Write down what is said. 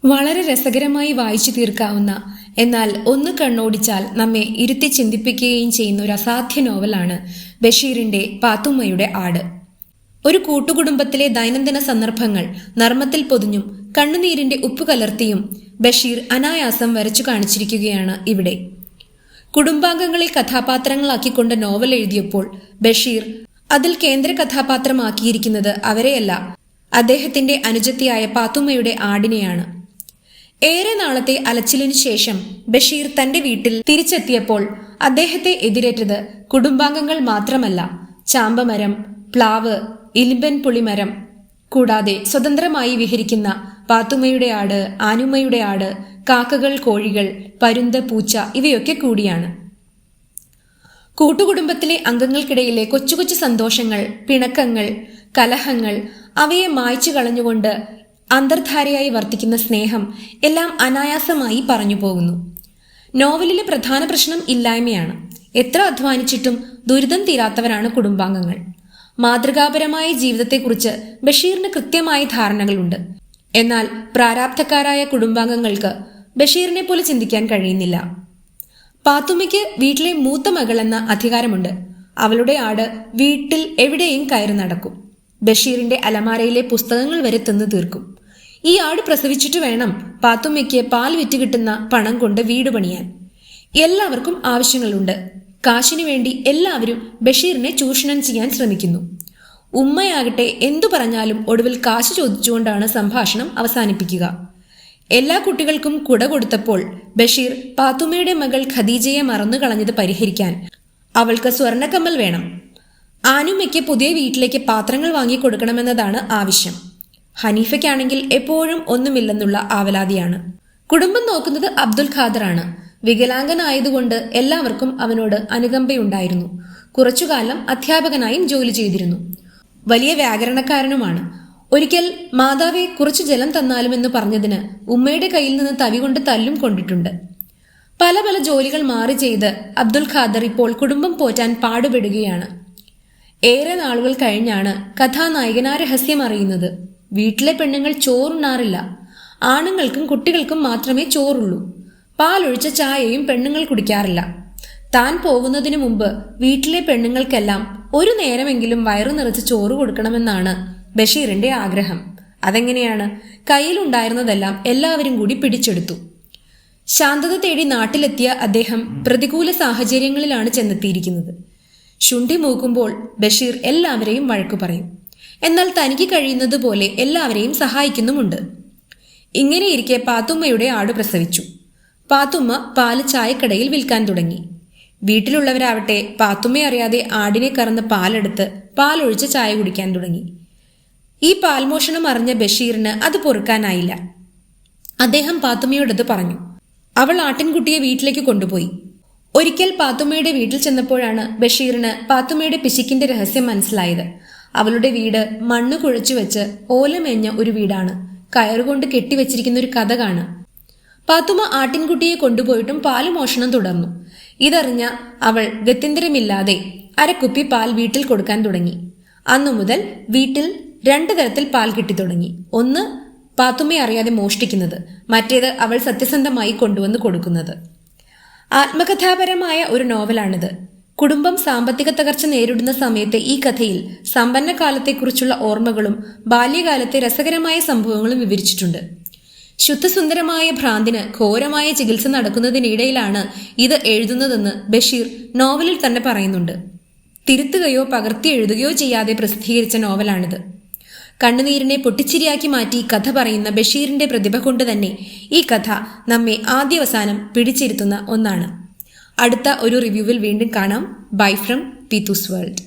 വളരെ രസകരമായി വായിച്ചു തീർക്കാവുന്ന, എന്നാൽ ഒന്ന് കണ്ണോടിച്ചാൽ നമ്മെ ഇരുത്തി ചിന്തിപ്പിക്കുകയും ചെയ്യുന്ന ഒരു അസാധ്യ നോവലാണ് ബഷീറിന്റെ പാത്തുമ്മയുടെ ആട്. ഒരു കൂട്ടുകുടുംബത്തിലെ ദൈനംദിന സന്ദർഭങ്ങൾ നർമ്മത്തിൽ പൊതിഞ്ഞും കണ്ണുനീരിന്റെ ഉപ്പ് കലർത്തിയും ബഷീർ അനായാസം വരച്ചു കാണിച്ചിരിക്കുകയാണ് ഇവിടെ. കുടുംബാംഗങ്ങളെ കഥാപാത്രങ്ങളാക്കിക്കൊണ്ട് നോവൽ എഴുതിയപ്പോൾ ബഷീർ അതിൽ കേന്ദ്ര കഥാപാത്രമാക്കിയിരിക്കുന്നത് അവരെയല്ല, അദ്ദേഹത്തിന്റെ അനുജത്തിയായ പാത്തുമ്മയുടെ ആടിനെയാണ്. ഏറെ നാളത്തെ അലച്ചിലിനു ശേഷം ബഷീർ തന്റെ വീട്ടിൽ തിരിച്ചെത്തിയപ്പോൾ അദ്ദേഹത്തെ എതിരേറ്റത് കുടുംബാംഗങ്ങൾ മാത്രമല്ല, ചാമ്പമരം, പ്ലാവ്, ഇലിമ്പൻ പുളിമരം, കൂടാതെ സ്വതന്ത്രമായി വിഹരിക്കുന്ന പാത്തുമ്മയുടെ ആട്, ആനുമ്മയുടെ ആട്, കാക്കകൾ, കോഴികൾ, പരുന്ത്, പൂച്ച ഇവയൊക്കെ കൂടിയാണ്. കൂട്ടുകുടുംബത്തിലെ അംഗങ്ങൾക്കിടയിലെ കൊച്ചു കൊച്ചു സന്തോഷങ്ങൾ, പിണക്കങ്ങൾ, കലഹങ്ങൾ അവയെ മായ്ച്ചു കളഞ്ഞുകൊണ്ട് അന്തർധാരയായി വർത്തിക്കുന്ന സ്നേഹം എല്ലാം അനായാസമായി പറഞ്ഞു പോകുന്നു. നോവലിലെ പ്രധാന പ്രശ്നം ഇല്ലായ്മയാണ്. എത്ര അധ്വാനിച്ചിട്ടും ദുരിതം തീരാത്തവരാണ് കുടുംബാംഗങ്ങൾ. മാതൃകാപരമായ ജീവിതത്തെക്കുറിച്ച് ബഷീറിന് കൃത്യമായ ധാരണകളുണ്ട്. എന്നാൽ പ്രാരാബ്ധക്കാരായ കുടുംബാംഗങ്ങൾക്ക് ബഷീറിനെ പോലെ ചിന്തിക്കാൻ കഴിയുന്നില്ല. പാത്തുമ്മയ്ക്ക് വീട്ടിലെ മൂത്ത മകൾ എന്ന അധികാരമുണ്ട്. അവളുടെ ആട് വീട്ടിൽ എവിടെയും കയറി നടക്കും. ബഷീറിന്റെ അലമാരയിലെ പുസ്തകങ്ങൾ വരെ തിന്നു തീർക്കും. ഈ ആട് പ്രസവിച്ചിട്ട് വേണം പാത്തുമ്മയ്ക്ക് പാൽ വിറ്റ് കിട്ടുന്ന പണം കൊണ്ട് വീട് പണിയാൻ. എല്ലാവർക്കും ആവശ്യങ്ങളുണ്ട്. കാശിനു വേണ്ടി എല്ലാവരും ബഷീറിനെ ചൂഷണം ചെയ്യാൻ ശ്രമിക്കുന്നു. ഉമ്മയാകട്ടെ എന്തു പറഞ്ഞാലും ഒടുവിൽ കാശ് ചോദിച്ചുകൊണ്ടാണ് സംഭാഷണം അവസാനിപ്പിക്കുക. എല്ലാ കുട്ടികൾക്കും കുട കൊടുത്തപ്പോൾ ബഷീർ പാത്തുമ്മയുടെ മകൾ ഖദീജയെ മറന്നു കളഞ്ഞത് പരിഹരിക്കാൻ അവൾക്ക് സ്വർണ്ണക്കമ്മൽ വേണം. ആനുമ്മയ്ക്ക് പുതിയ വീട്ടിലേക്ക് പാത്രങ്ങൾ വാങ്ങിക്കൊടുക്കണമെന്നതാണ് ആവശ്യം. ഹനീഫയ്ക്കാണെങ്കിൽ എപ്പോഴും ഒന്നുമില്ലെന്നുള്ള ആവലാതിയാണ്. കുടുംബം നോക്കുന്നത് അബ്ദുൽ ഖാദറാണ്. വികലാംഗനായതുകൊണ്ട് എല്ലാവർക്കും അവനോട് അനുകമ്പയുണ്ടായിരുന്നു. കുറച്ചുകാലം അധ്യാപകനായും ജോലി ചെയ്തിരുന്നു. വലിയ വ്യാകരണക്കാരനുമാണ്. ഒരിക്കൽ മാതാവെ കുറച്ചു ജലം തന്നാലുമെന്ന് പറഞ്ഞതിന് ഉമ്മയുടെ കയ്യിൽ നിന്ന് തവി കൊണ്ട് തല്ലും കൊണ്ടിട്ടുണ്ട്. പല പല ജോലികൾ മാറി ചെയ്ത് അബ്ദുൽ ഖാദർ ഇപ്പോൾ കുടുംബം പോറ്റാൻ പാടുപെടുകയാണ്. ഏറെ നാളുകൾ കഴിഞ്ഞാണ് കഥാനായകനാ രഹസ്യം അറിയുന്നത്. വീട്ടിലെ പെണ്ണുങ്ങൾ ചോറുണ്ണാറില്ല. ആണുങ്ങൾക്കും കുട്ടികൾക്കും മാത്രമേ ചോറുള്ളൂ. പാലൊഴിച്ച ചായയും പെണ്ണുങ്ങൾ കുടിക്കാറില്ല. താൻ പോകുന്നതിനു മുമ്പ് വീട്ടിലെ പെണ്ണുങ്ങൾക്കെല്ലാം ഒരു നേരമെങ്കിലും വയറു നിറച്ച് ചോറ് കൊടുക്കണമെന്നാണ് ബഷീറിന്റെ ആഗ്രഹം. അതെങ്ങനെയാണ്? കയ്യിലുണ്ടായിരുന്നതെല്ലാം എല്ലാവരും കൂടി പിടിച്ചെടുത്തു. ശാന്തത തേടി നാട്ടിലെത്തിയ അദ്ദേഹം പ്രതികൂല സാഹചര്യങ്ങളിലാണ് ചെന്നെത്തിയിരിക്കുന്നത്. ശുണ്ഠി മൂക്കുമ്പോൾ ബഷീർ എല്ലാവരെയും വഴക്കു പറയും. എന്നാൽ തനിക്ക് കഴിയുന്നതുപോലെ എല്ലാവരെയും സഹായിക്കുന്നുമുണ്ട്. ഇങ്ങനെയിരിക്കെ പാത്തുമ്മയുടെ ആട് പ്രസവിച്ചു. പാത്തുമ്മ പാല് ചായക്കടയിൽ വിൽക്കാൻ തുടങ്ങി. വീട്ടിലുള്ളവരാവട്ടെ പാത്തുമ്മ അറിയാതെ ആടിനെ കറന്ന് പാലെടുത്ത് പാലൊഴിച്ച് ചായ കുടിക്കാൻ തുടങ്ങി. ഈ പാൽമോഷണം അറിഞ്ഞ ബഷീറിന് അത് പൊറുക്കാനായില്ല. അദ്ദേഹം പാത്തുമ്മയോടത് പറഞ്ഞു. അവൾ ആട്ടിൻകുട്ടിയെ വീട്ടിലേക്ക് കൊണ്ടുപോയി. ഒരിക്കൽ പാത്തുമ്മയുടെ വീട്ടിൽ ചെന്നപ്പോഴാണ് ബഷീറിന് പാത്തുമ്മയുടെ പിശുക്കിന്റെ രഹസ്യം മനസ്സിലായത്. അവളുടെ വീട് മണ്ണ് കുഴച്ചു വെച്ച് ഓലമേഞ്ഞ ഒരു വീടാണ്. കയറുകൊണ്ട് കെട്ടിവെച്ചിരിക്കുന്ന ഒരു കതകാണ്. പാത്തുമ്മ ആട്ടിൻകുട്ടിയെ കൊണ്ടുപോയിട്ടും പാല് മോഷണം തുടർന്നു. ഇതറിഞ്ഞ അവൾ ഗത്യന്തരമില്ലാതെ അരക്കുപ്പി പാൽ വീട്ടിൽ കൊടുക്കാൻ തുടങ്ങി. അന്നു മുതൽ വീട്ടിൽ 2 തരത്തിൽ പാൽ കിട്ടി തുടങ്ങി. ഒന്ന് പാത്തുമ്മയെ അറിയാതെ മോഷ്ടിക്കുന്നത്, മറ്റേത് അവൾ സത്യസന്ധമായി കൊണ്ടുവന്ന് കൊടുക്കുന്നത്. ആത്മകഥാപരമായ ഒരു നോവലാണിത്. കുടുംബം സാമ്പത്തിക തകർച്ച നേരിടുന്ന സമയത്തെ ഈ കഥയിൽ സമ്പന്ന കാലത്തെക്കുറിച്ചുള്ള ഓർമ്മകളും ബാല്യകാലത്തെ രസകരമായ സംഭവങ്ങളും വിവരിച്ചിട്ടുണ്ട്. ശുദ്ധസുന്ദരമായ ഭ്രാന്തിന് ഘോരമായ ചികിത്സ നടക്കുന്നതിനിടയിലാണ് ഇത് എഴുതുന്നതെന്ന് ബഷീർ നോവലിൽ തന്നെ പറയുന്നുണ്ട്. തിരുത്തുകയോ പകർത്തി എഴുതുകയോ ചെയ്യാതെ പ്രസിദ്ധീകരിച്ച നോവലാണിത്. കണ്ണുനീരിനെ പൊട്ടിച്ചിരിയാക്കി മാറ്റി കഥ പറയുന്ന ബഷീറിന്റെ പ്രതിഭ കൊണ്ട് തന്നെ ഈ കഥ നമ്മെ ആദ്യവസാനം പിടിച്ചിരുത്തുന്ന ഒന്നാണ്. അടുത്ത ഒരു റിവ്യൂവിൽ വീണ്ടും കാണാം. Bye from Peethus world.